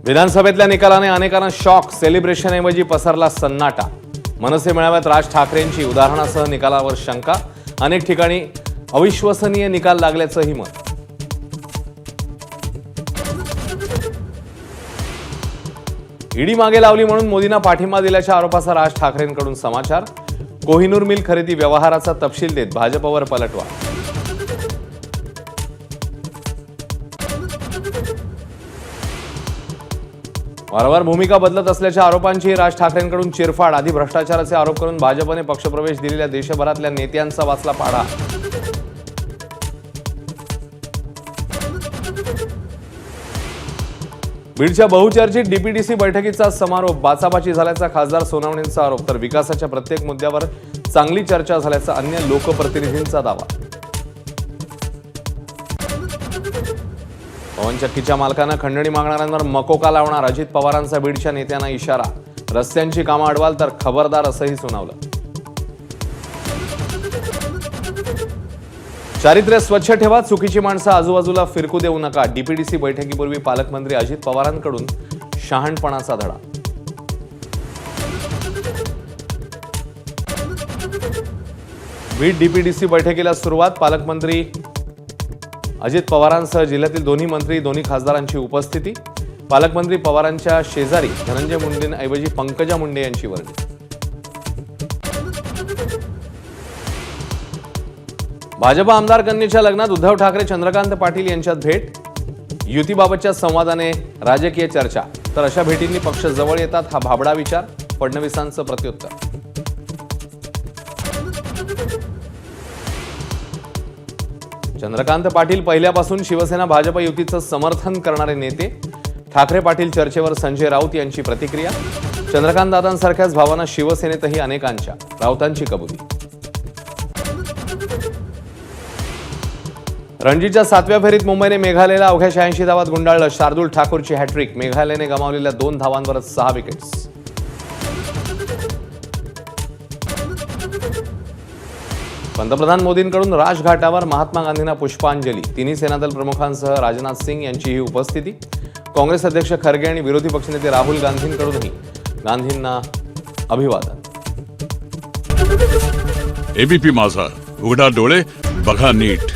विधानसभेतल्या निकालाने अनेकांना शॉक, सेलिब्रेशनऐवजी पसरला सन्नाटा। मनसे मेळाव्यात राज ठाकरेंची उदाहरणासह निकालावर शंका, अनेक ठिकाणी अविश्वसनीय निकाल लागल्याचंही मत। ईडी मागे लावली म्हणून मोदींना पाठिंबा दिल्याच्या आरोपाचा राज ठाकरेंकडून समाचार। कोहिनूर मिल खरेदी व्यवहाराचा तपशील देत भाजपवर पलटवार। वारंवार भूमिका बदलत असल्याच्या आरोपांची राज ठाकरेंकडून चिरफाड। आधी भ्रष्टाचाराचे आरोप करून भाजपने पक्षप्रवेश दिलेल्या देशभरातल्या नेत्यांचा वाचला पाढा। बीडच्या बहुचर्चित डीपीडीसी बैठकीचा समारोप। बाचाबाची झाल्याचा खासदार सोनवणेंचा आरोप, तर विकासाच्या प्रत्येक मुद्द्यावर चांगली चर्चा झाल्याचा अन्य लोकप्रतिनिधींचा दावा। पवन चक्कीच्या मालकांना खंडणी मागणाऱ्यांवर मकोका लावणार, अजित पवारांचा बीडच्या नेत्यांना इशारा। रस्त्यांची कामं अडवाल तर खबरदार, असंही सुनावलं। चारित्र्य स्वच्छ ठेवा, चुकीची माणसं आजूबाजूला फिरकू देऊ नका। डीपीडीसी बैठकीपूर्वी पालकमंत्री अजित पवारांकडून शहाणपणाचा धडा। बीड डीपीडीसी बैठकीला सुरुवात। पालकमंत्री अजित पवारांसह जिल्ह्यातील दोन्ही मंत्री, दोन्ही खासदारांची उपस्थिती। पालकमंत्री पवारांच्या शेजारी धनंजय मुंडेंऐवजी पंकजा मुंडे यांची वर्णी। भाजप आमदार कन्येच्या लग्नात उद्धव ठाकरे चंद्रकांत पाटील यांच्यात भेट। युतीबाबतच्या संवादाने राजकीय चर्चा, तर अशा भेटींनी पक्ष जवळ येतात हा भाबडा विचार। फडणवीसांचं प्रत्युत्तर। चंद्रकांत पाटील पहिल्यापासून शिवसेना भाजप युतीचं समर्थन करणारे नेते। ठाकरे पाटील चर्चेवर संजय राऊत यांची प्रतिक्रिया। चंद्रकांत दादांसारख्याच भावना शिवसेनेतही अनेकांच्या, राऊतांची कबुली। रणजीच्या 7व्या फेरीत मुंबईने मेघालयला अवघ्या 86 धावात गुंडाळलं। शार्दुल ठाकूरची हॅट्रिक। मेघालयने गमावलेल्या 2 धावांवरच 6 विकेट्स। पंतप्रधान मोदींकडून राजघाटावर महात्मा गांधींना पुष्पांजली। तिन्ही सेनादल प्रमुखांसह राजनाथ सिंग यांचीही उपस्थिती। काँग्रेस अध्यक्ष खरगे आणि विरोधी पक्षनेते राहुल गांधींकडूनही गांधींना अभिवादन। एबीपी माझा, उघडा डोळे बघा नीट।